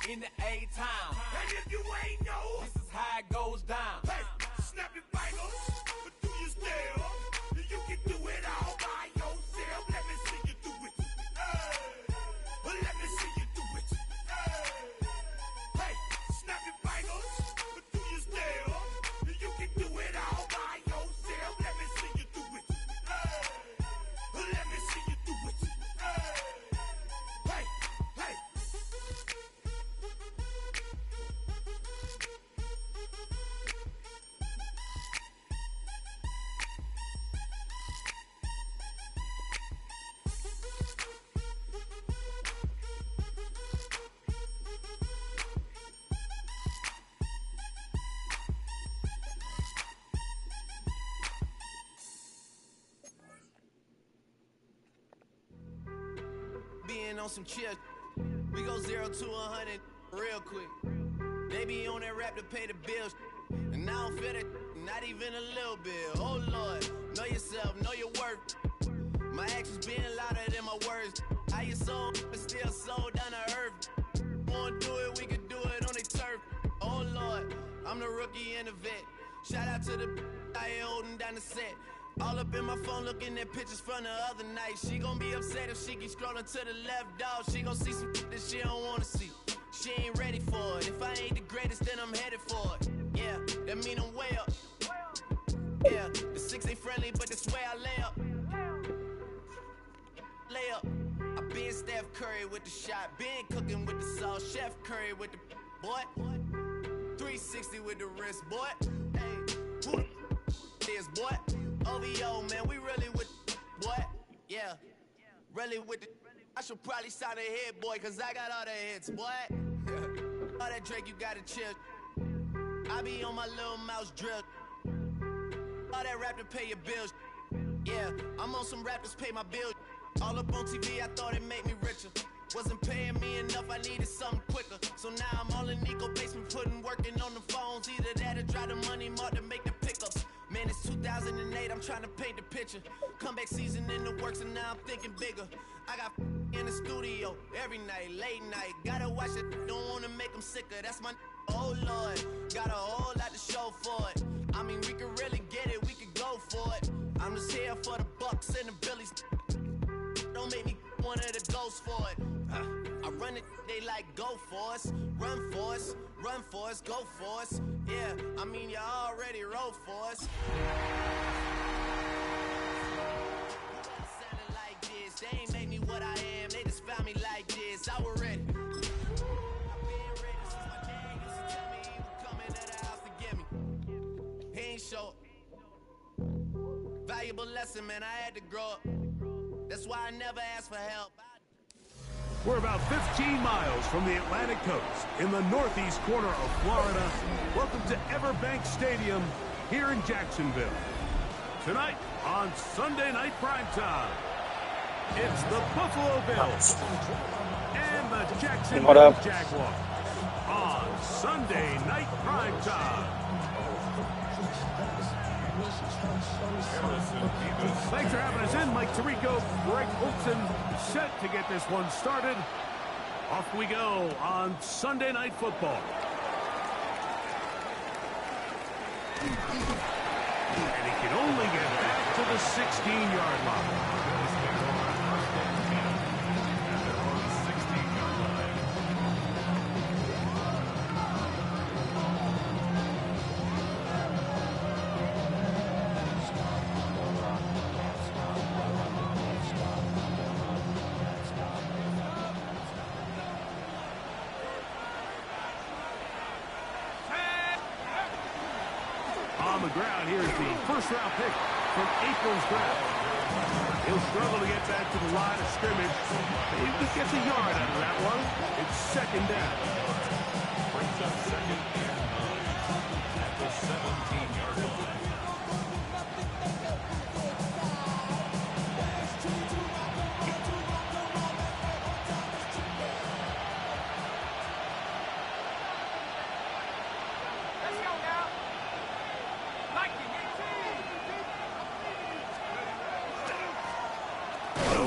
in the A-Town. And if you ain't know, This is how it goes down. hey, snap your fingers, but do you still? You can do it all by yourself. Let me see you do it. Let me see you do it. Hey, snap your fingers, but do you still? You can do it all by yourself. Let me see you do it. Let me see you do it. Hey, hey. Being on some chill, we go 0 to 100 real quick. They be on that rap to pay the bills, and I don't feel it, not even a little bit. Oh Lord, know yourself, know your worth. My actions being louder than my words. How you sold, but still sold down to earth. Wanna do it, we can do it on the turf. Oh Lord, I'm the rookie and the vet. Shout out to the I ain't holding down the set. All up in my phone looking at pictures from the other night. She gon' be upset if she keep scrolling to the left, dog. She gon' see some that she don't wanna see. She ain't ready for it. If I ain't the greatest, then I'm headed for it. Yeah, that mean I'm way up. Yeah, the 6 ain't friendly, but that's where I lay up. Lay up. I been Steph Curry with the shot. Been cooking with the sauce. Chef Curry with the boy. 360 with the wrist, boy. Hey, who is boy? OVO, man, we really with boy. Yeah, really with the. I should probably sign a hit, boy, cause I got all the hits, boy. All that Drake, you gotta chill. I be on my little mouse drill. All that rap to pay your bills. Yeah, I'm on some rappers pay my bills. All up on TV, I thought it made me richer. Wasn't paying me enough, I needed something quicker. So now I'm all in Nico basement, working on the phones. Either that or try the money mark to make the pickups. Man, it's 2008, I'm trying to paint the picture. Comeback season in the works and now I'm thinking bigger. I got in the studio every night, late night. Gotta watch it, don't wanna make them sicker. That's my oh Lord, got a whole lot to show for it. I mean, we could really get it, we could go for it. I'm just here for the bucks and the billies. Don't make me one of the ghosts for it. I run it, they like go for us, run for us, run for us, go for us. Yeah, I mean you already wrote for us. Sounding like this, they ain't made me what I am, they just found me like this. I was ready. I've been ready since my dad used to tell me he was coming to the house to get me. He ain't show. Valuable lesson, man, I had to grow up. That's why I never asked for help. We're about 15 miles from the Atlantic coast in the northeast corner of Florida. Welcome to Everbank Stadium here in Jacksonville. Tonight on Sunday Night Primetime, it's the Buffalo Bills and the Jacksonville Jaguars on Sunday Night Primetime. Thanks for having us in. Mike Tirico, Greg Olson, set to get this one started. Off we go on Sunday Night Football. And he can only get back to the 16-yard line. On the ground, here's the first-round pick from April's draft. He'll struggle to get back to the line of scrimmage. Maybe he gets a yard out of that one. It's second down. Brings up second and 9 at the 17-yard line.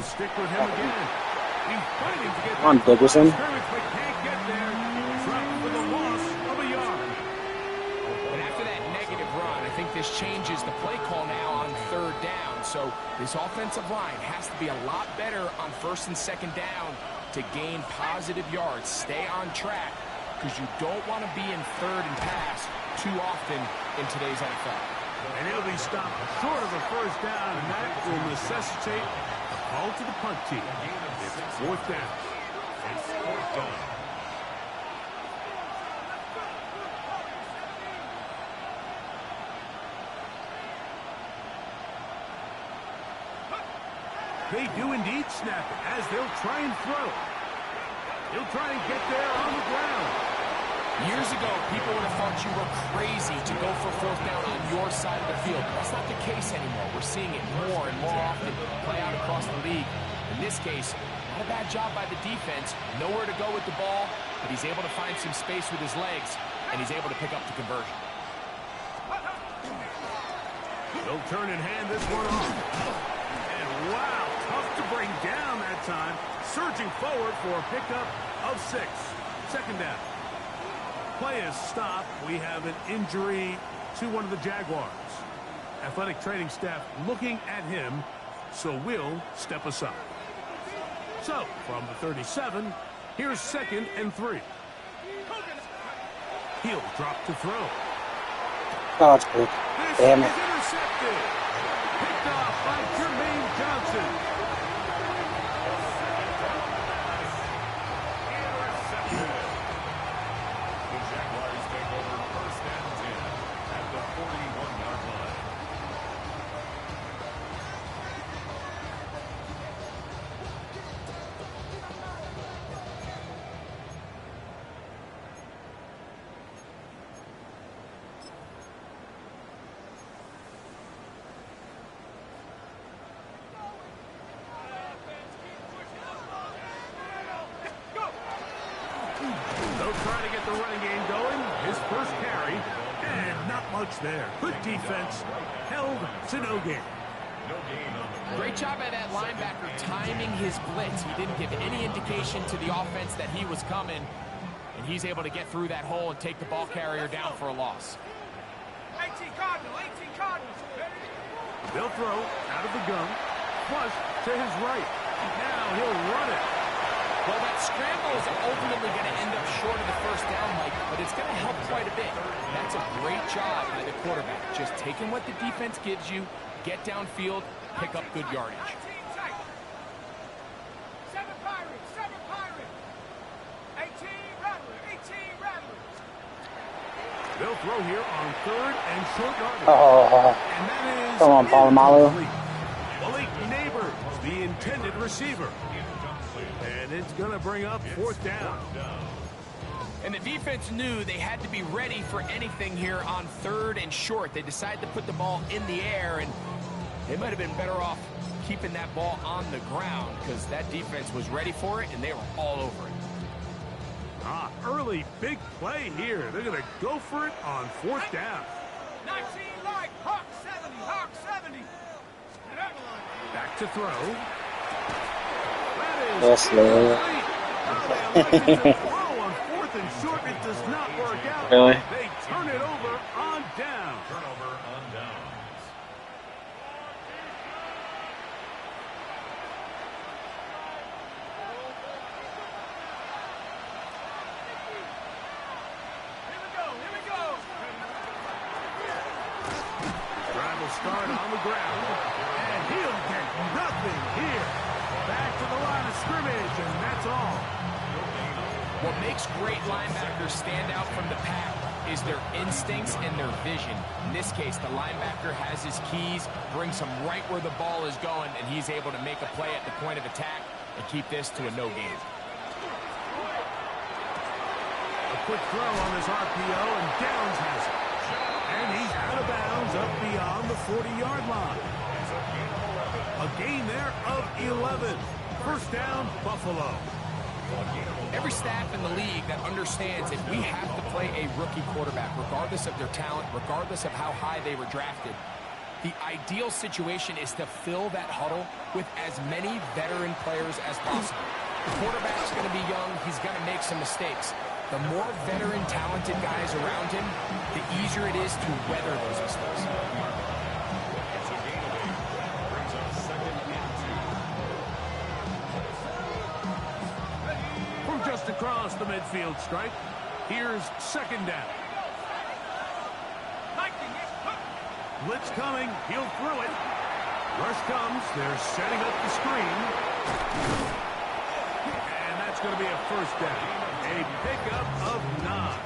Stick with him again. He's fighting to get on, Dickerson. But can't get there. changes the play call now on 3rd down. So this offensive line has to be a lot better on 1st and 2nd down to gain positive yards. Stay on track, because you don't want to be in 3rd and pass too often in today's NFL. And he'll be stopped short of a 1st down, and that will necessitate a call to the punt team. It's 4th down. It's 4th down. They do indeed snap it as they'll try and throw. He'll try and get there on the ground. Years ago, people would have thought you were crazy to go for 4th down on your side of the field. That's not the case anymore. We're seeing it more and more often play out across the league. In this case, not a bad job by the defense. Nowhere to go with the ball, but he's able to find some space with his legs, and he's able to pick up the conversion. They'll turn and hand this one off. And wow, tough to bring down that time. Surging forward for a pickup of 6. 2nd down. Play is stopped. We have an injury to one of the Jaguars. Athletic training staff looking at him, so we'll step aside. So, from the 37, here's 2nd and 3. He'll drop to throw. Oh, it's good. Damn it. This is intercepted. Picked off by Jermaine Johnson. Trying to get the running game going. His first carry, and not much there. Good defense, held to no gain. Great job by that linebacker timing his blitz. He didn't give any indication to the offense that he was coming, and he's able to get through that hole and take the ball carrier down for a loss. 18 Cardinals, 18 Cardinals. They'll throw out of the gun, flush to his right. Now he'll run it. Well, that scramble is ultimately going to end up short of the 1st down, Mike, but it's going to help quite a bit. That's a great job by the quarterback. Just taking what the defense gives you, get downfield, pick up good yardage. 7 Pirates, 7 Pirates. 18 Rattlers, 18 Rattlers. They'll throw here on 3rd and short yardage. Oh, And that is come on, Palomalu. Malik Neighbors, the intended receiver. And it's going to bring up 4th down. And the defense knew they had to be ready for anything here on 3rd and short. They decided to put the ball in the air, and they might have been better off keeping that ball on the ground, because that defense was ready for it, and they were all over it. Early big play here. They're going to go for it on 4th down. 19 light, Hawk 70, Hawk 70. Back to throw. Yes, Lord. Throw on 4th and short. It does not work out. Really? They turn it over on down. Turnover on downs. Here we go. Drive will start on the ground. And he'll get nothing here. Back to the line of scrimmage, and that's all. What makes great linebackers stand out from the pack is their instincts and their vision. In this case, the linebacker has his keys, brings him right where the ball is going, and he's able to make a play at the point of attack and keep this to a no gain. A quick throw on this RPO, and Downs has it. And he's out of bounds up beyond the 40-yard line. A gain there of 11. 1st down, Buffalo. Every staff in the league that understands that we have to play a rookie quarterback, regardless of their talent, regardless of how high they were drafted. The ideal situation is to fill that huddle with as many veteran players as possible. The quarterback's going to be young. He's going to make some mistakes. The more veteran, talented guys around him, the easier it is to weather those mistakes. Just across the midfield stripe. Here's second down. Blitz coming. He'll throw it. Rush comes. They're setting up the screen. And that's going to be a first down. A pickup of 9.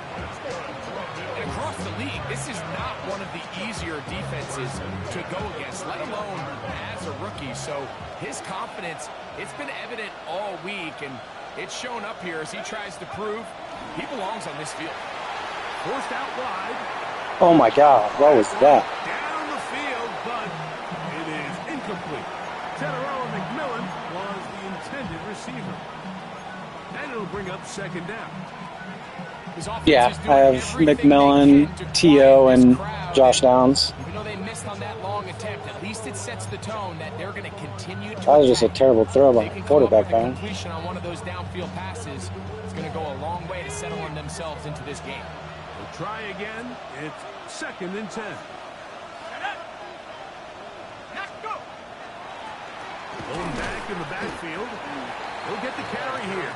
And across the league, this is not one of the easier defenses to go against, let alone as a rookie. So his confidence, it's been evident all week, and it's shown up here as he tries to prove he belongs on this field. Forced out wide. Oh my God, what was that? Down the field, but it is incomplete. Teteroa McMillan was the intended receiver. And it'll bring up second down. Yeah, I have McMillan, T.O., and Josh Downs. Even though they missed on that long attempt, at least it sets the tone that they're going to continue to. That was just a terrible throw by the quarterback, man. Completion on one of those downfield passes is going to go a long way to settling themselves into this game. We'll try again. It's second and 10. Going back in the backfield. He'll get the carry here.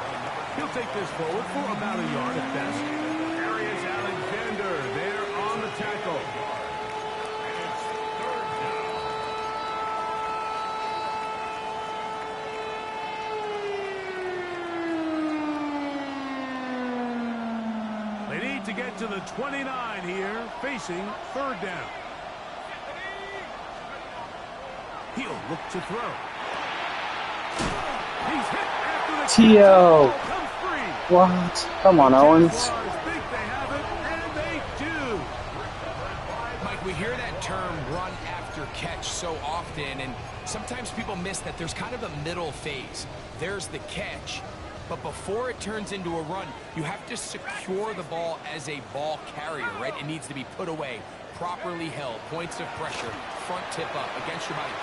He'll take this forward for about a yard at best. Darius Alexander there on the tackle. It's third down. They need to get to the 29 here, facing third down. He'll look to throw. He's hit after the T.O. comes free. What? Come on, Owens. Think they have it, and they do. Mike, we hear that term run after catch so often, and sometimes people miss that there's kind of a middle phase. There's the catch, but before it turns into a run, you have to secure the ball as a ball carrier, right? It needs to be put away, properly held, points of pressure, front tip up against your body.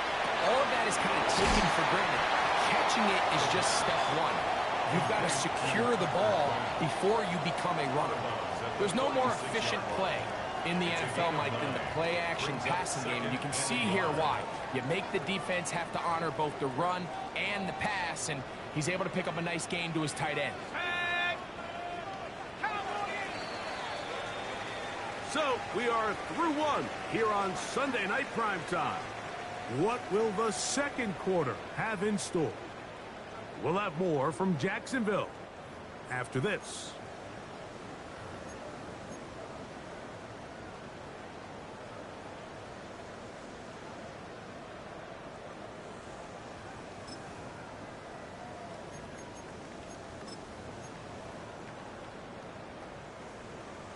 All of that is kind of taken for granted. Catching it is just step one. You've got to secure the ball before you become a runner. There's no more efficient play in the NFL, Mike, than the play-action passing game, and you can see here why. You make the defense have to honor both the run and the pass, and he's able to pick up a nice gain to his tight end. So we are through one here on Sunday Night Primetime. What will the second quarter have in store? We'll have more from Jacksonville after this.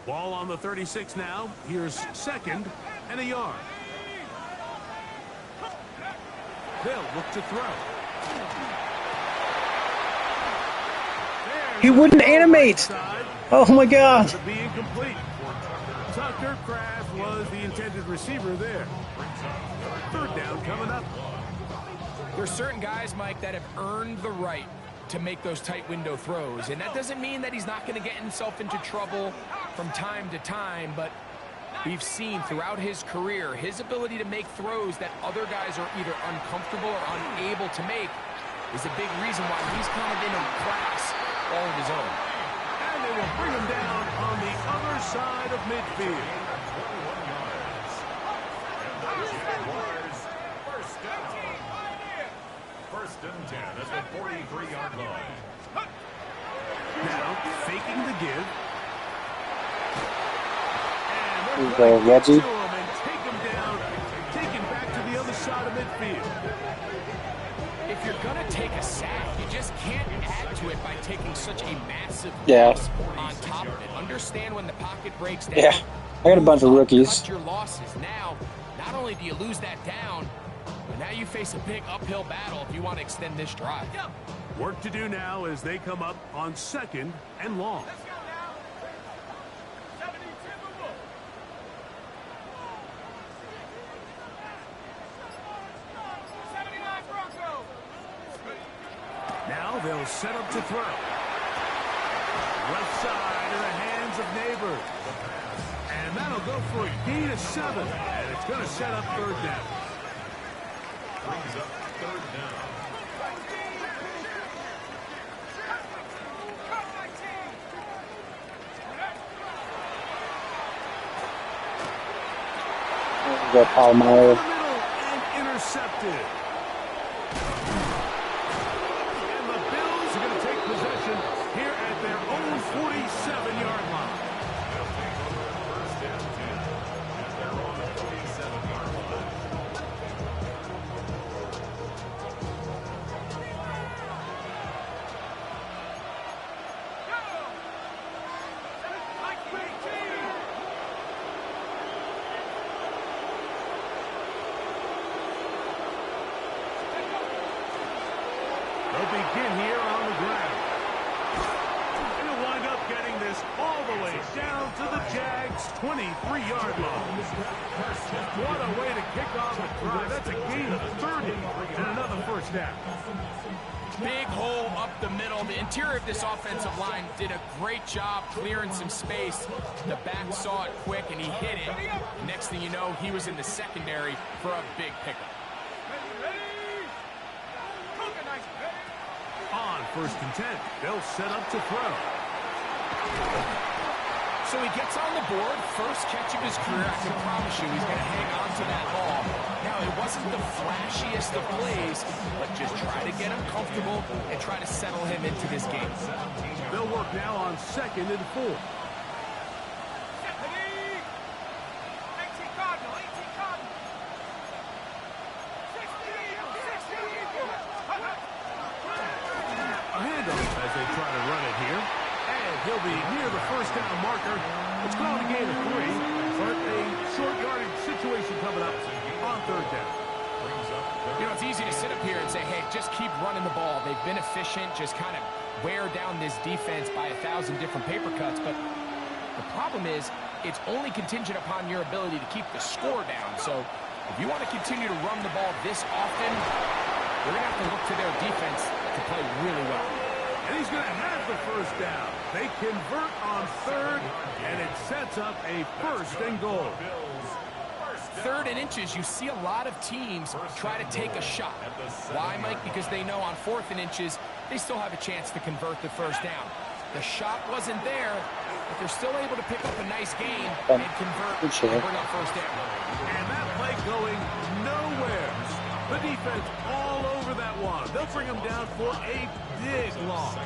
Ball on the 36 now. Here's second and a yard. They'll look to throw. He wouldn't animate. Oh my God. To be incomplete. Tucker Kraft was the intended receiver there. Third down coming up. There's certain guys, Mike, that have earned the right to make those tight window throws, and that doesn't mean that he's not going to get himself into trouble from time to time, but we've seen throughout his career his ability to make throws that other guys are either uncomfortable or unable to make is a big reason why he's kind of in a class all of his own. And they will bring him down on the other side of midfield. First and 10 at the 43-yard line. Now faking the give. He's the Reggie. And take him down, take him back to the other side of midfield. If you're going to take a sack, you just can't add to it by taking such a massive Yeah. on top of it. Understand when the pocket breaks down. Yeah. I got a bunch of rookies. Cut your losses. Now, not only do you lose that down, but now you face a big uphill battle if you want to extend this drive. Work to do now as they come up on second and long. Now they'll set up to throw. Left side in the hands of Neighbor. And that'll go for a gain of 7. And it's going to set up third down. Brings up third down. The Palomar. And intercepted. And the Bills are going to take possession here at their own 47-yard line. They'll begin here on the ground. And he'll wind up getting this all the way down to the Jags' 23-yard line. What a way to kick off the drive. That's a gain of 30 and another first down. Big hole up the middle. The interior of this offensive line did a great job clearing some space. The back saw it quick, and he hit it. Next thing you know, he was in the secondary for a big pickup. On 1st and 10, they'll set up to throw. So he gets on the board, first catch of his career. I can promise you he's going to hang on to that ball. Now, it wasn't the flashiest of plays, but just try to get him comfortable and try to settle him into this game. They'll work now on 2nd and 4. As they try to run it here. And he'll be near the first down marker. It's called a gain of 3, but a short yardage situation coming up on 3rd down. You know, it's easy to sit up here and say, hey, just keep running the ball. They've been efficient, just kind of wear down this defense by 1,000 different paper cuts. But the problem is, it's only contingent upon your ability to keep the score down. So if you want to continue to run the ball this often, you're going to have to look to their defense to play really well. And he's going to have the first down. They convert on 3rd, and it sets up a 1st and goal. 3rd and inches, you see a lot of teams try to take a shot. Why, Mike? Because they know on 4th and inches, they still have a chance to convert the first down. The shot wasn't there, but they're still able to pick up a nice gain and convert and bring up first down. And that play going nowhere. The defense all over that one. They'll bring him down for a big loss.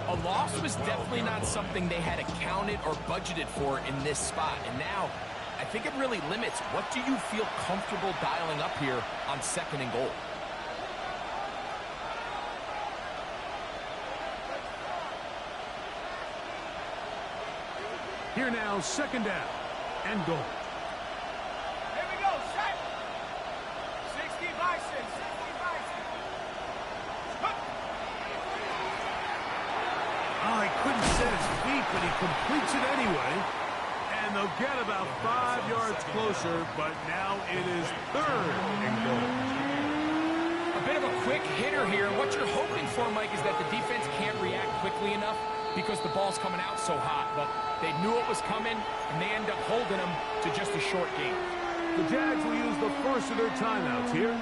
A loss was definitely not something they had accounted or budgeted for in this spot. And now, I think it really limits what do you feel comfortable dialing up here on 2nd and goal. Here now, 2nd down and goal. Here we go, set. 60 by 6, 60 by 6. Oh, he couldn't set his feet, but he completes it anyway. And they'll get about 5 yards closer, but now it is 3rd and goal. A bit of a quick hitter here. What you're hoping for, Mike, is that the defense can't react quickly enough because the ball's coming out so hot. But they knew it was coming, and they end up holding them to just a short game. The Jags will use the first of their timeouts here.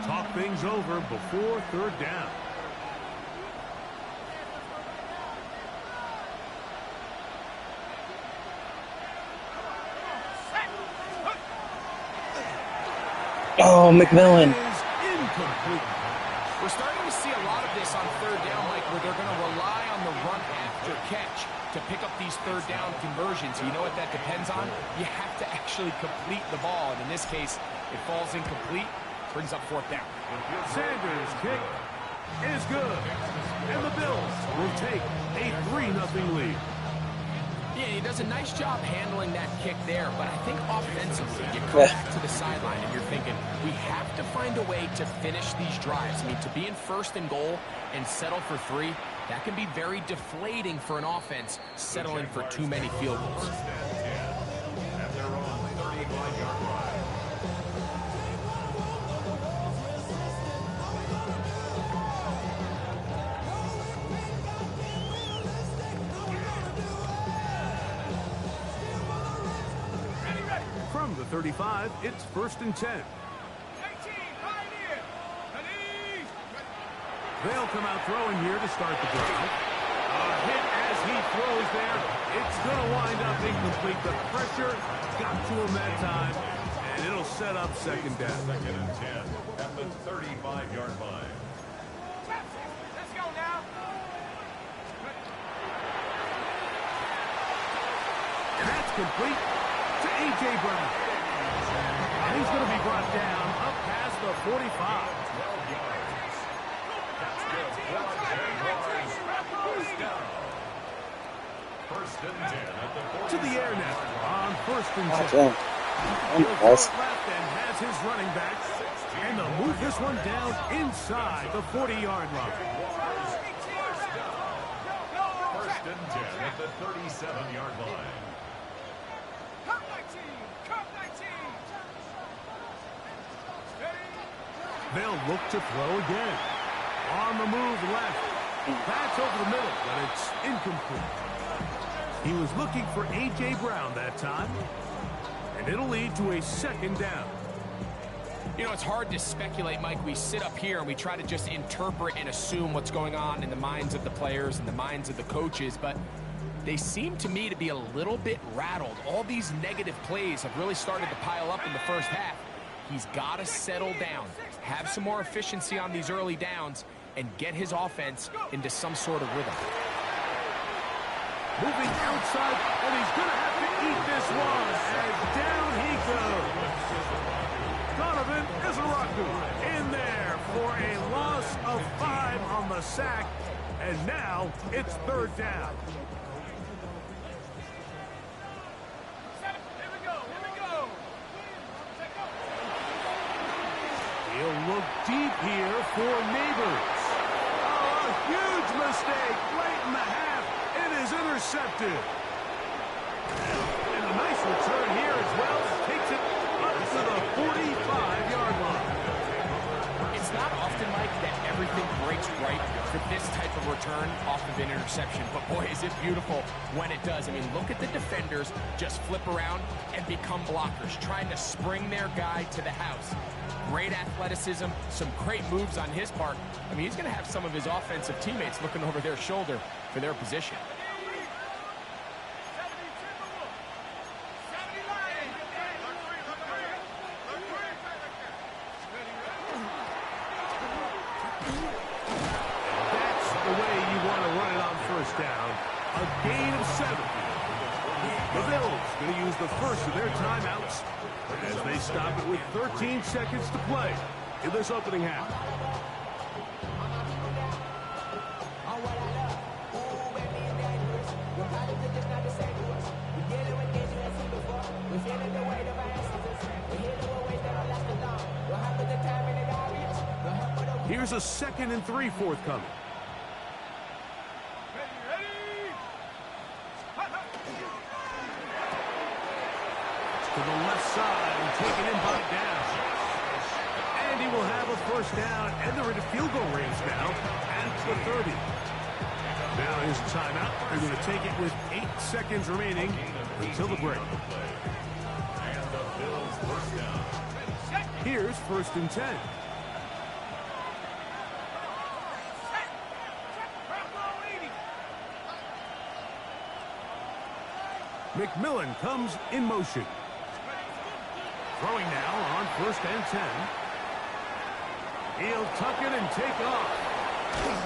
Talk things over before 3rd down. Oh, McMillan. Is incomplete. We're starting to see a lot of this on 3rd down, Mike, where they're going to rely on the run after catch to pick up these 3rd down conversions. You know what that depends on? You have to actually complete the ball, and in this case, it falls incomplete, brings up 4th down. Sanders' kick is good. And the Bills will take a 3-0 lead. Yeah, he does a nice job handling that kick there, but I think offensively, you come back to the sideline and you're thinking, we have to find a way to finish these drives. I mean, to be in 1st and goal and settle for 3, that can be very deflating for an offense settling for too many field goals. From the 35, it's 1st and 10. 18, right in. Ready? They'll come out throwing here to start the drive. A hit as he throws there. It's going to wind up incomplete. The pressure got to him that time. And it'll set up second down. Second and 10 at the 35-yard line. Let's go now. And that's complete to A.J. Brown. And he's going to be brought down up past the 45. 12 yards. That's good. 4 down. First and 10 at the 40. To the air now on first and 10. Damn. He'll go Nice. left and has his running back. And they'll move this one down inside the 40-yard line. First and 10 at the 37-yard line. Come 19. Come 19. They'll look to throw again. On the move left. That's over the middle, but it's incomplete. He was looking for A.J. Brown that time. And it'll lead to a second down. You know, it's hard to speculate, Mike. We sit up here and we try to just interpret and assume what's going on in the minds of the players and the minds of the coaches, but they seem to me to be a little bit rattled. All these negative plays have really started to pile up in the first half. He's got to settle down, have some more efficiency on these early downs, and get his offense into some sort of rhythm. Moving outside, and he's going to have to eat this one. And down he goes. Donovan Izaraku in there for a loss of 5 on the sack. And now it's third down. Here we go. Here we go. He'll look deep here for Neighbors. Oh, a huge mistake late in the half. It is intercepted. And a nice return here as well. Takes it up to the 45-yard line. It's not often, Mike, that everything breaks right for this type of return off of an interception. But, boy, is it beautiful when it does. I mean, look at the defenders just flip around and become blockers, trying to spring their guy to the house. Great athleticism, some great moves on his part. I mean, he's going to have some of his offensive teammates looking over their shoulder for their position. That's the way you want to run it on first down. A gain of 7. The Bills going to use the first of their timeouts as they stop it with 13 seconds to play in this opening half. Here's a 2nd and 3 forthcoming. To the left side and taken in by Dash. And he will have a first down, and they're into field goal range now at the 30. Now here's a timeout. They're going to take it with 8 seconds remaining until the break. And the Bills first down. Here's 1st and 10. McMillan comes in motion. Throwing now on 1st and 10. He'll tuck it and take off.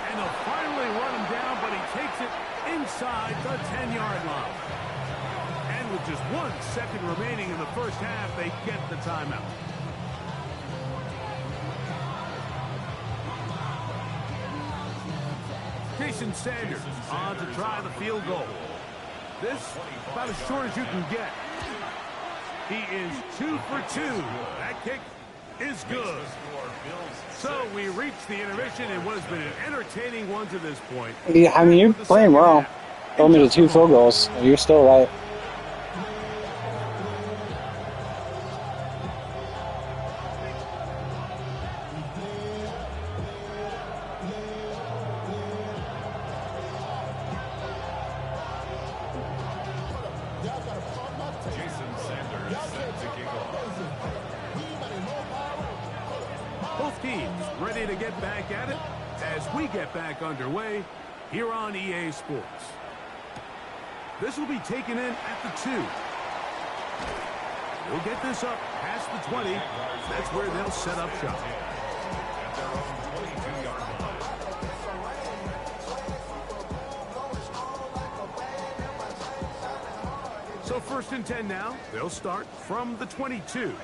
And they'll finally run him down, but he takes it inside the 10-yard line. And with just 1 second remaining in the first half, they get the timeout. Jason Sanders on to try the field goal. This about as short as you can get. He is 2 for 2. That kick is good. So we reach the intermission in what has been an entertaining one to this point. Yeah, I mean, you're playing well. Told me to 2 field goals. You're still right. Jason Sanders set to kick off. Both teams ready to get back at it as we get back underway here on EA Sports. This will be taken in at the 2. He'll get this up past the 20. That's where they'll set up shop. At their own 22-yard line. So 1st and 10 now. They'll start from the 22.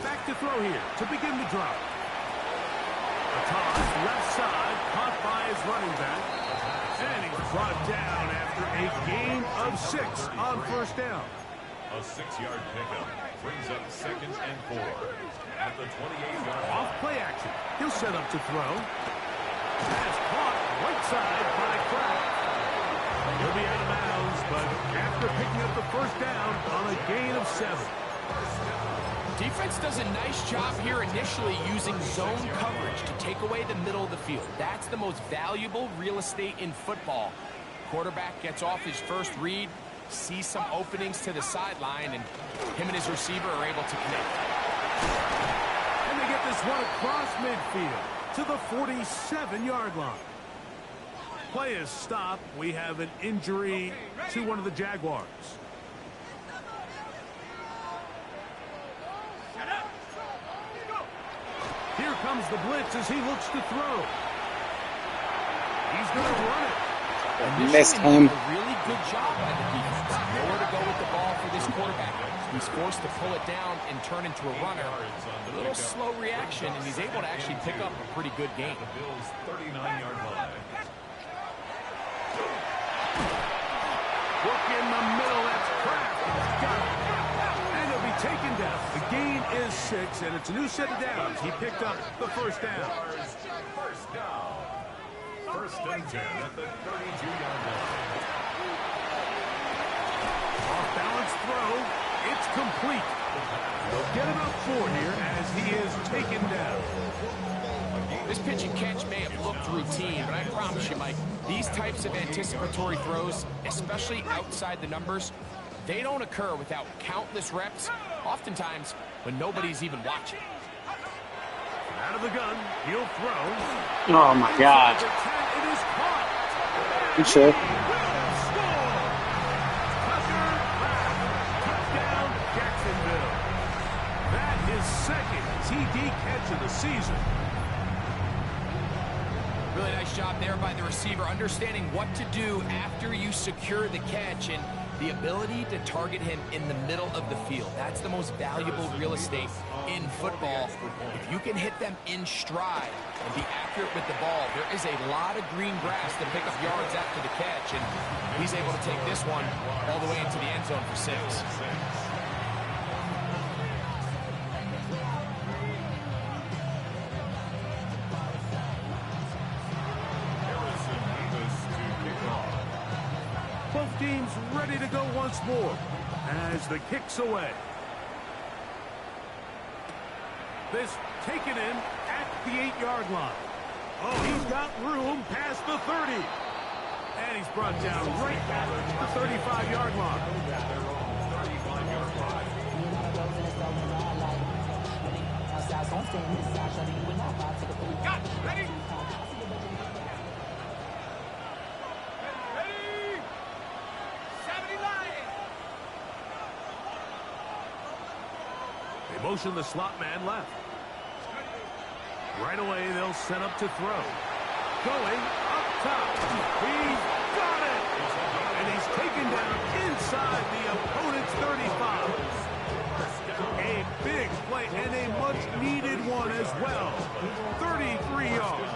Back to throw here to begin the drive. A toss left side, caught by his running back. And he's brought down after a gain of 6 on 1st down. A 6-yard pickup brings up 2nd and 4 at the 28-yard line. Off play action. He'll set up to throw. Pass caught right side by Kraft. He'll be out of bounds, but after picking up the 1st down on a gain of 7. Defense does a nice job here initially using zone coverage to take away the middle of the field. That's the most valuable real estate in football. Quarterback gets off his first read, sees some openings to the sideline, and him and his receiver are able to connect. And they get this one across midfield to the 47-yard line. Play is stopped. We have an injury to one of the Jaguars. Here comes the blitz as he looks to throw. He's going to run it. Missed him. A really good job by the defense. Nowhere to go with the ball for this quarterback. He's forced to pull it down and turn into a runner. A little slow reaction, and he's able to actually pick up a pretty good gain. The Bills' 39-yard line. Look in the middle. That's Kraft. He's got it. And he'll be taken down. The gain is 6, and it's a new set of downs. He picked up the 1st down. First down. 1st and 10 at the 32-yard line. Off-balance throw. It's complete. They'll get about 4 here as he is taken down. This pitch and catch may have looked routine, but I promise you, Mike, these types of anticipatory throws, especially outside the numbers, they don't occur without countless reps, oftentimes when nobody's even watching. Out of the gun, he'll throw. Oh my God. It is caught. You sure? Touchdown, Jacksonville. That is 2nd TD catch of the season. Really nice job there by the receiver, understanding what to do after you secure the catch and the ability to target him in the middle of the field. That's the most valuable real estate in football. If you can hit them in stride and be accurate with the ball, there is a lot of green grass to pick up yards after the catch, and he's able to take this one all the way into the end zone for 6. Both teams ready to go once more as the kick's away. This taken in at the 8-yard line. Oh, he's got room past the 30. And he's brought down right at the 35-yard line. Got it. Ready? They motion the slot man left. Right away, they'll set up to throw. Going up top. He's got it! And he's taken down inside the opponent's 35. A big play and a much-needed one as well. 33 yards.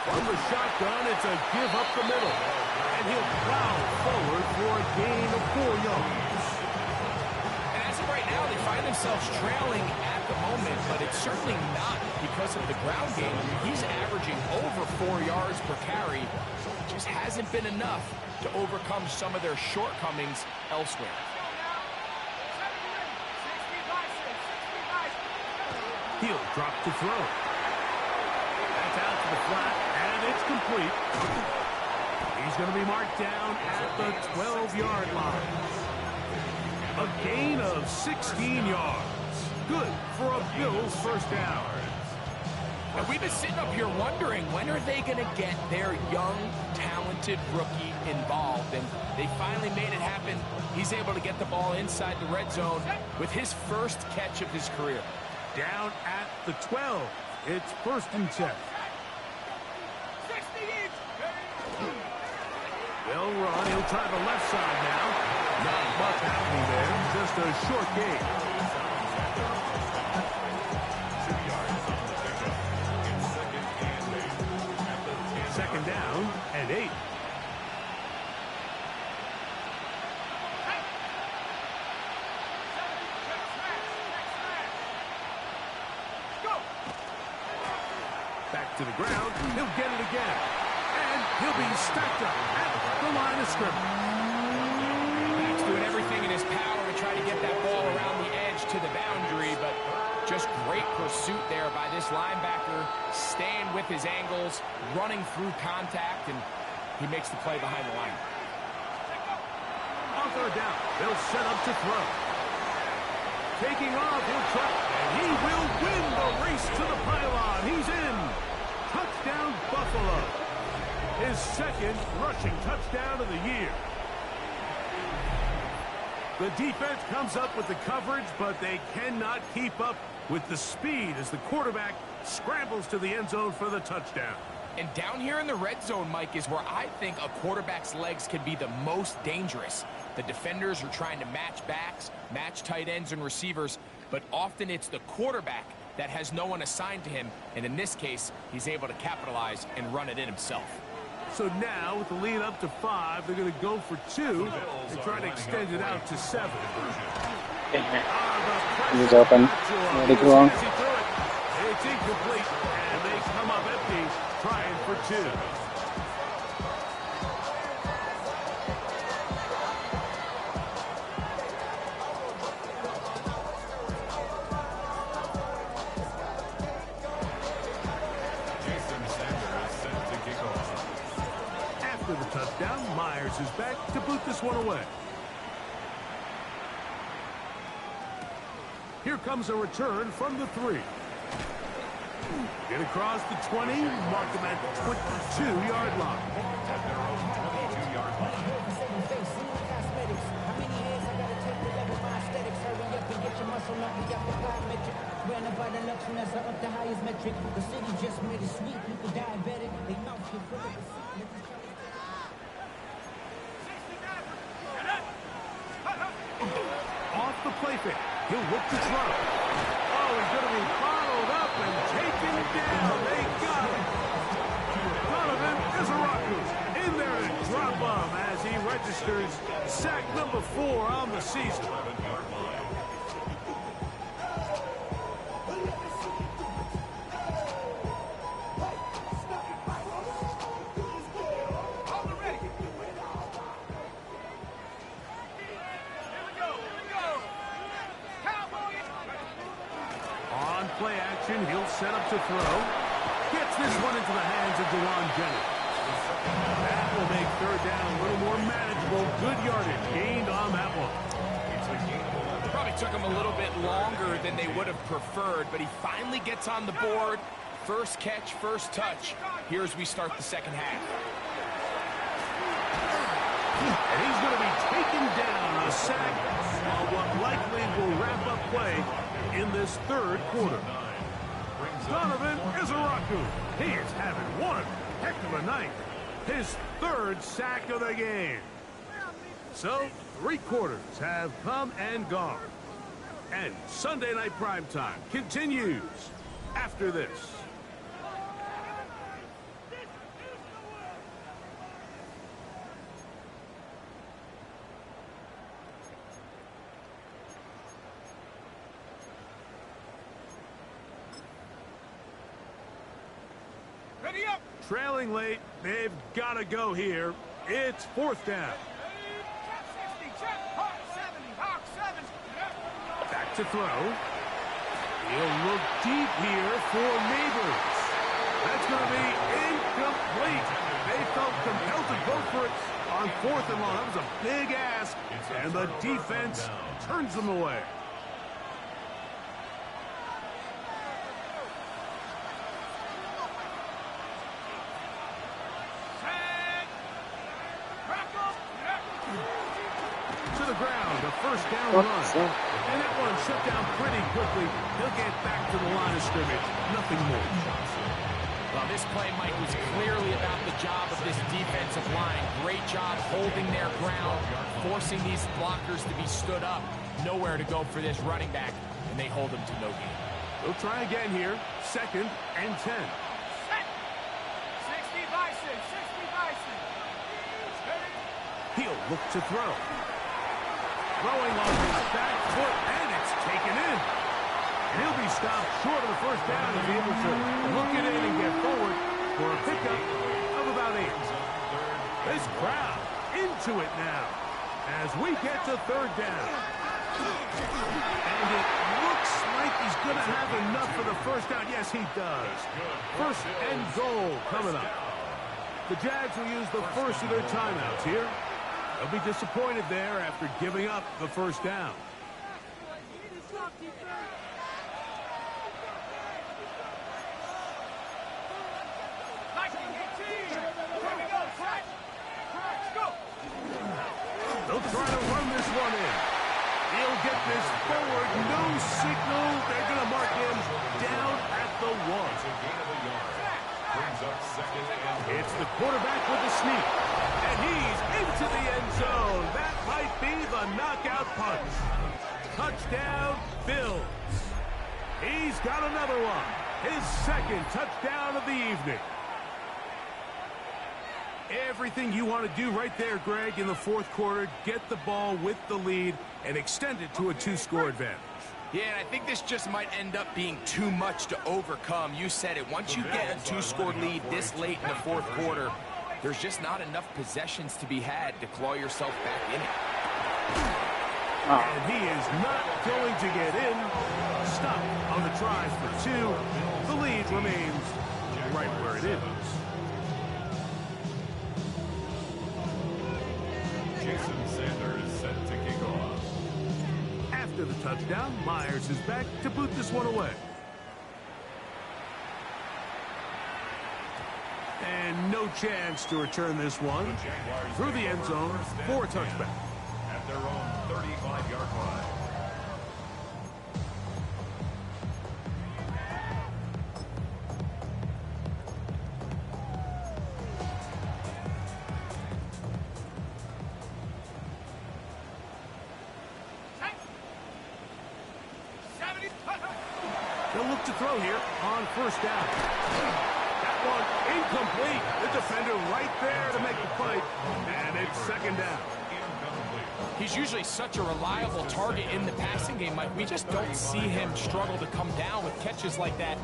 From the shotgun, it's a give up the middle. And he'll plow forward for a gain of 4 yards. And as of right now, they find themselves trailing at the moment, but it's certainly not because of the ground game. He's averaging over 4 yards per carry. It just hasn't been enough to overcome some of their shortcomings elsewhere. He'll drop to throw. That's out to the flat, and it's complete. He's going to be marked down at the 12-yard line. A gain of 16 yards. good for a Bills first down. And we've been sitting up here wondering, when are they going to get their young, talented rookie involved? And they finally made it happen. He's able to get the ball inside the red zone with his first catch of his career. Down at the 12. It's 1st and 10. They'll run. He'll try the left side now. Not much happening there. Just a short gain. 2 yards on the pickup. It's 2nd and 8 at the 10. 2nd down and 8. Back to the ground. He'll get it again. And he'll be stacked up at the line of scrimmage. He's doing everything in his power to try to get that ball around the edge to the boundary, but just great pursuit there by this linebacker, staying with his angles, running through contact, and he makes the play behind the line. On 3rd down, they'll set up to throw. Taking off, he'll try, and he will win the race to the pylon. He's in. Touchdown, Buffalo. His 2nd rushing touchdown of the year. The defense comes up with the coverage, but they cannot keep up with the speed as the quarterback scrambles to the end zone for the touchdown. And down here in the red zone, Mike, is where I think a quarterback's legs can be the most dangerous. The defenders are trying to match backs, match tight ends and receivers, but often it's the quarterback that has no one assigned to him, and in this case, he's able to capitalize and run it in himself. So now, with the lead up to 5, they're going to go for 2 and try to extend it out to 7. He's open. Ready to run. It's incomplete, and they come up empty, trying for 2. After the touchdown, Myers is back to boot this one away. Here comes a return from the 3. Get across the 20, mark them at the 22-yard line. At their own 22-yard line. Off the play fake. He'll look to throw. Oh, he's going to be followed up and taken down. They got him. Donovan Izaraku in there to drop him as he registers sack number 4 on the season. 11-yard line. Play action, he'll set up to throw. Gets this one into the hands of Dewan Jennings. That will make 3rd down a little more manageable. Good yardage gained on that one. Probably took him a little bit longer than they would have preferred, but he finally gets on the board. First catch, first touch. Here as we start the 2nd half. And he's going to be taken down, a sack, on what likely will wrap up play in this 3rd quarter. Donovan Izaraku, he is having one heck of a night. His 3rd sack of the game. So, 3 quarters have come and gone. And Sunday Night Primetime continues after this. Ready up. Trailing late, they've got to go here. It's 4th down. Check 60, check. Hawk 70, Hawk 7. Back to throw. He'll look deep here for Neighbors. That's going to be incomplete. They felt compelled to go for it on 4th and long. That was a big ask, and the defense turns them away. first down run. And that one shut down pretty quickly. He'll get back to the line of scrimmage. Nothing more. Well, this play, Mike, was clearly about the job of this defensive line. Great job holding their ground, forcing these blockers to be stood up. Nowhere to go for this running back, and they hold him to no gain. They'll try again here. 2nd and 10. 60 Bison, 60 Bison. He'll look to throw. Throwing on his back foot, and it's taken in. And he'll be stopped short of the first down and be able to look it in and get forward for a pickup of about 8. This crowd into it now as we get to 3rd down. And it looks like he's going to have enough for the first down. Yes, he does. 1st and goal coming up. The Jags will use the first of their timeouts here. They'll be disappointed there after giving up the first down. They'll try to run this one in. He'll get this forward. No signal. They're going to mark him down at the 1. It's the quarterback with the sneak. And he's into the end zone. That might be the knockout punch. Touchdown, Bills. He's got another one. His 2nd touchdown of the evening. Everything you want to do right there, Greg, in the 4th quarter. Get the ball with the lead and extend it to a 2-score advantage. Yeah, and I think this just might end up being too much to overcome. You said it. Once you get a 2-score lead this late in the 4th quarter, there's just not enough possessions to be had to claw yourself back in it. And he is not going to get in. Stop on the try for 2. The lead remains right where it is. Jason Sanders set to kick off. After the touchdown, Myers is back to boot this one away. And no chance to return this one through the end zone for a touchback. At their own 35-yard line. They'll look to throw here on 1st down. That one incomplete. The defender right there to make the fight. And it's 2nd down. He's usually such a reliable target in the passing game, Mike. We just don't see him struggle to come down with catches like that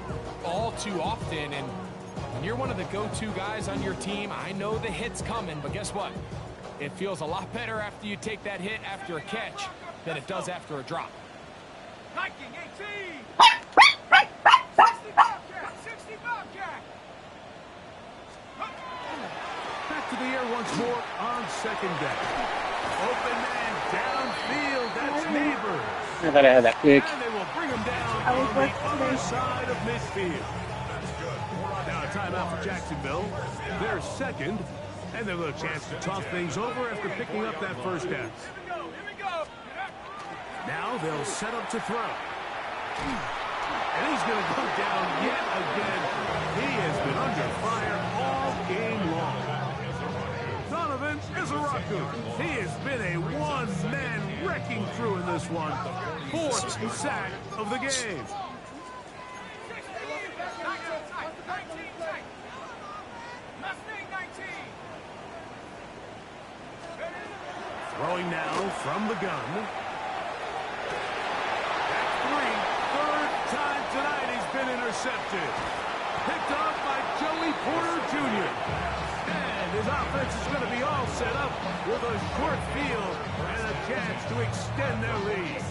all too often. And when you're one of the go-to guys on your team, I know the hit's coming, but guess what? It feels a lot better after you take that hit after a catch than it does after a drop. Viking 18. 60 Bobcat, 60 Bobcat. Back to the air once more on 2nd down. Open man downfield. That's Neighbors. I thought I had that pick. And they will bring him down on the other side of midfield. Now a timeout for Jacksonville. They're 2nd, and they'll have a chance to talk things over after picking up that first down. Here we go. Now they'll set up to throw. And he's going to go down yet again. He has been under fire all game long. Donovan Izaraku. He has been a one-man wrecking crew in this one. 4th sack of the game. Throwing now from the gun. That's 3. 3rd time tonight he's been intercepted. Picked off by Joey Porter Jr. And his offense is going to be all set up with a short field and a chance to extend their lead.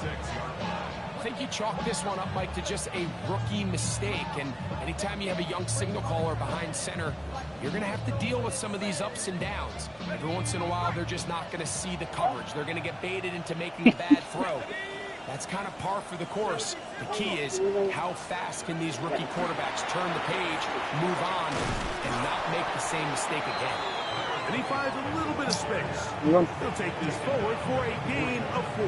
I think you chalk this one up, Mike, to just a rookie mistake. And anytime you have a young signal caller behind center, you're going to have to deal with some of these ups and downs. Every once in a while, they're just not going to see the coverage. They're going to get baited into making a bad throw. That's kind of par for the course. The key is how fast can these rookie quarterbacks turn the page, move on, and not make the same mistake again. And he finds a little bit of space. He'll take this forward for a gain of 4.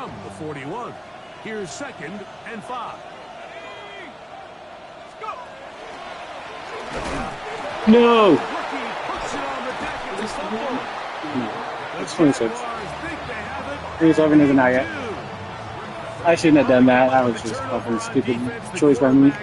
from the 41. Here's 2nd and 5. No! Rookie puts it on the deck. It's a fumble. It's 26. Think they have it. 37 isn't out yet. I shouldn't have done that. That was just a fucking stupid choice by me.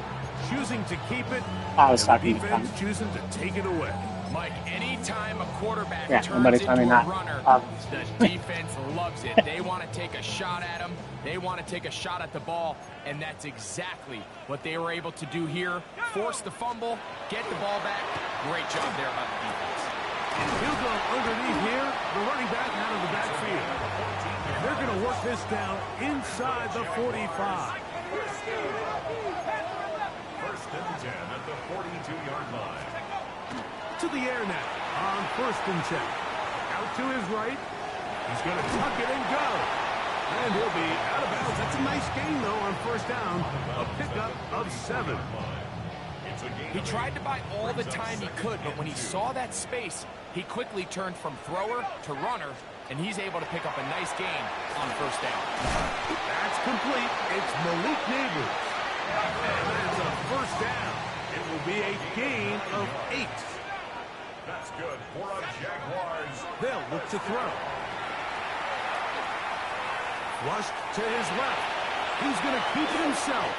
Choosing to keep it. I was talking the defense choosing to take it away. Mike, anytime a quarterback Yeah, turns nobody's into a timing that. runner, the defense loves it. They want to take a shot at him. They want to take a shot at the ball, and that's exactly what they were able to do here. Force the fumble, get the ball back. Great job there by the defense. He'll go underneath here. The running back out of the backfield. They're going to work this down inside the 45. First and 10 at the 42-yard line. To the air now on 1st and 10. Out to his right. He's going to tuck it and go. And he'll be out of bounds. That's a nice gain, though, on 1st down. A pickup of 7. He tried to buy all the time he could, but when he saw that space, he quickly turned from thrower to runner, and he's able to pick up a nice gain on 1st down. That's complete. It's Malik Neighbors. And that's a 1st down. It will be a gain of 8. That's good for our Jaguars. They'll look to throw. Flushed to his left. He's going to keep it himself.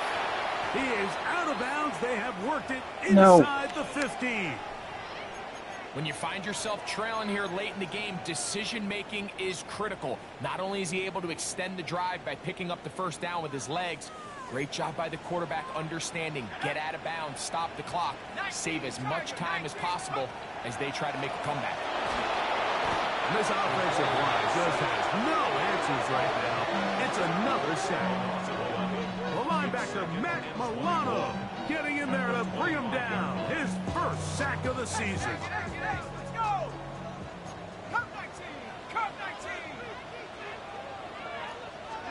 He is out of bounds. They have worked it inside the 15. When you find yourself trailing here late in the game, decision-making is critical. Not only is he able to extend the drive by picking up the 1st down with his legs, great job by the quarterback understanding, get out of bounds, stop the clock, save as much time as possible as they try to make a comeback. And this offensive line just has no answers right now. It's another sack. The linebacker, Matt Milano, getting in there to bring him down. His 1st sack of the season. Let's go! Cut 19! Cut 19!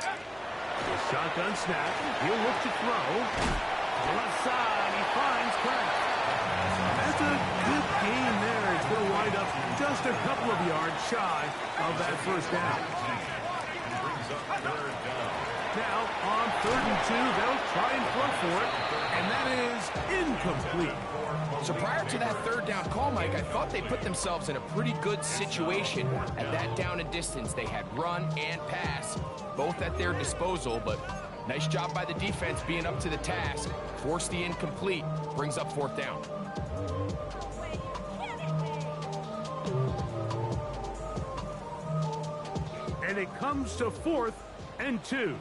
The shotgun snap. He'll look to throw. The left side, he finds Kraft. That's a good gain there. It's going to wind up just a couple of yards shy of that 1st down. Now, on 3rd and 2, they'll try and front for it, and that is incomplete. So prior to that 3rd down call, Mike, I thought they put themselves in a pretty good situation at that down and distance. They had run and pass, both at their disposal, but nice job by the defense being up to the task. Force the incomplete, brings up 4th down. And it comes to 4th and 2.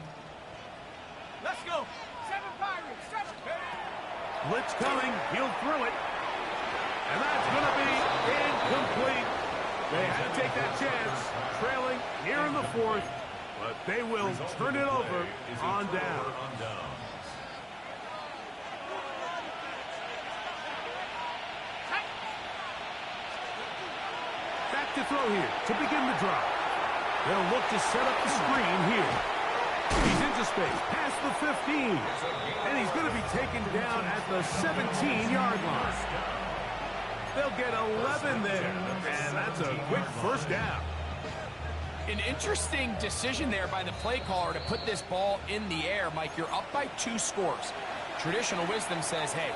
Let's go! 7 Pirates! 7! Blitz coming. He'll throw it. And that's going to be incomplete. They had to take that chance, trailing here in the 4th, but they will turn it over on down. Back to throw here to begin the drive. They'll look to set up the screen here. He's into space, past the 15. And he's going to be taken down at the 17-yard line. They'll get 11 there. And that's a quick 1st down. An interesting decision there by the play caller to put this ball in the air. Mike, you're up by 2 scores. Traditional wisdom says, hey,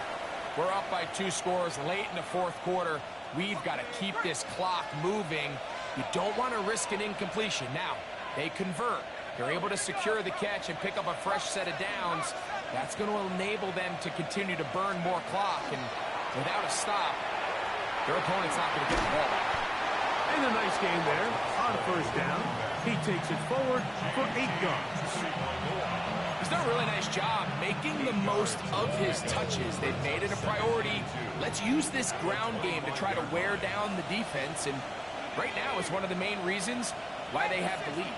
we're up by 2 scores late in the 4th quarter. We've got to keep this clock moving. You don't want to risk an incompletion. Now, they convert. They're able to secure the catch and pick up a fresh set of downs. That's going to enable them to continue to burn more clock. And without a stop, their opponent's not going to get the ball back. And a nice game there on 1st down. He takes it forward for 8 yards. He's done a really nice job making the most of his touches. They've made it a priority. Let's use this ground game to try to wear down the defense. And right now is one of the main reasons why they have the lead.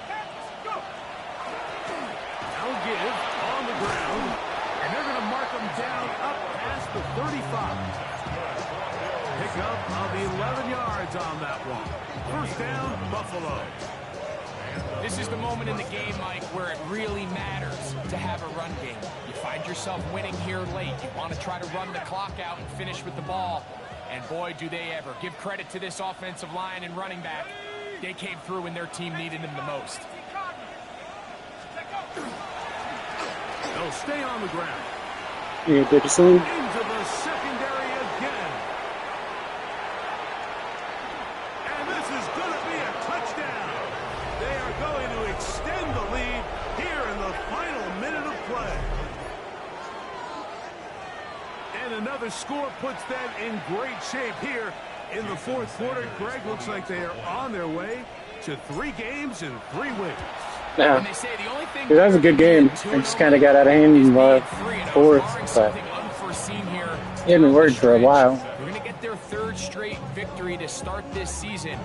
Now give on the ground, and they're going to mark him down up past the 35. Pick up of 11 yards on that one. 1st down, Buffalo. This is the moment in the game, Mike, where it really matters to have a run game. You find yourself winning here late. You want to try to run the clock out and finish with the ball. And boy, do they ever. Give credit to this offensive line and running back. They came through when their team needed them the most. They'll stay on the ground. Yeah, Dickerson. Into the secondary again. And this is going to be a touchdown. They are going to extend the lead here in the final minute of play. And another score puts them in great shape here in the fourth quarter. Greg, looks like they are on their way to 3 games and 3 wins. Yeah, that was a good game. I just kind of got out of hand in the fourth, but it hadn't worked for a while. We're going to get their 3rd straight victory to start this season.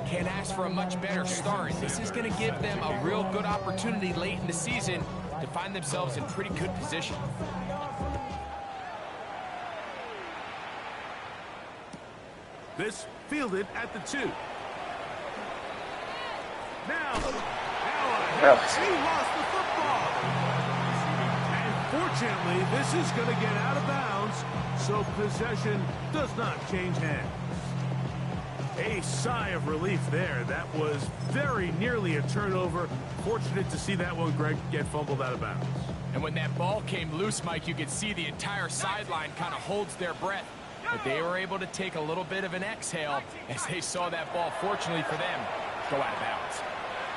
Can't ask for a much better start. This is going to give them a real good opportunity late in the season to find themselves in pretty good position. This fielded at the 2. Now he lost the football. And fortunately, this is going to get out of bounds, so possession does not change hands. A sigh of relief there. That was very nearly a turnover. Fortunate to see that one, Greg, get fumbled out of bounds. And when that ball came loose, Mike, you could see the entire sideline kind of holds their breath. But they were able to take a little bit of an exhale as they saw that ball, fortunately for them, go out of bounds.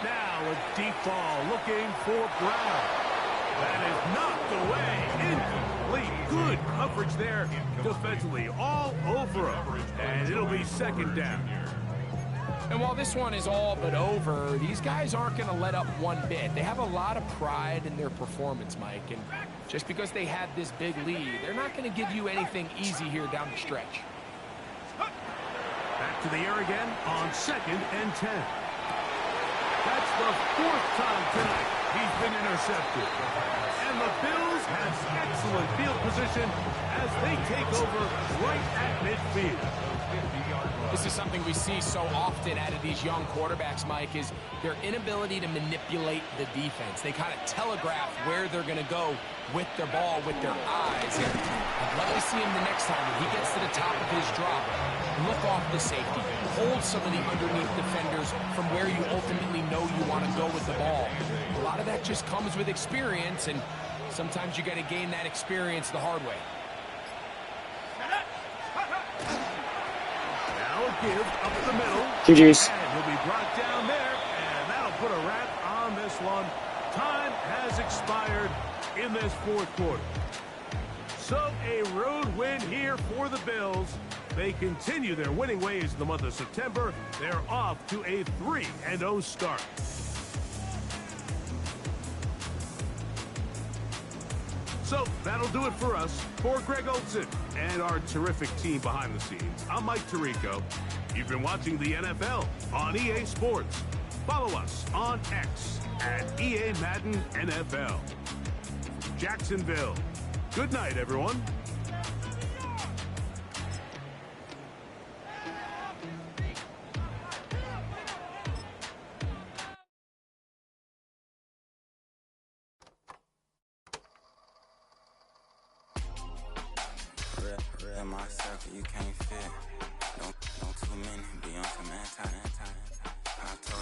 Now a deep ball looking for Brown. That is knocked away. Incomplete. Good coverage there defensively. All over him. And it'll be 2nd down. And while this one is all but over, these guys aren't going to let up one bit. They have a lot of pride in their performance, Mike. And just because they had this big lead, they're not going to give you anything easy here down the stretch. Back to the air again on 2nd and 10. That's the 4th time tonight he's been intercepted. And the Bills have excellent field position as they take over right at midfield. This is something we see so often out of these young quarterbacks, Mike, is their inability to manipulate the defense. They kind of telegraph where they're going to go with their ball, with their eyes. And I'd love to see him the next time when he gets to the top of his drop. Look off the safety. Hold some of the underneath defenders from where you ultimately know you want to go with the ball. A lot of that just comes with experience, and sometimes you got to gain that experience the hard way. Give up the middle. GG's. And he'll be brought down there, and that'll put a wrap on this one. Time has expired in this 4th quarter. So a road win here for the Bills. They continue their winning ways in the month of September. They're off to a 3-0 start. So that'll do it for us. For Greg Olson and our terrific team behind the scenes, I'm Mike Tirico. You've been watching the NFL on EA Sports. Follow us on X at EA Madden NFL. Jacksonville. Good night, everyone. Real myself, you can't fit. Don't too many be on some anti. I told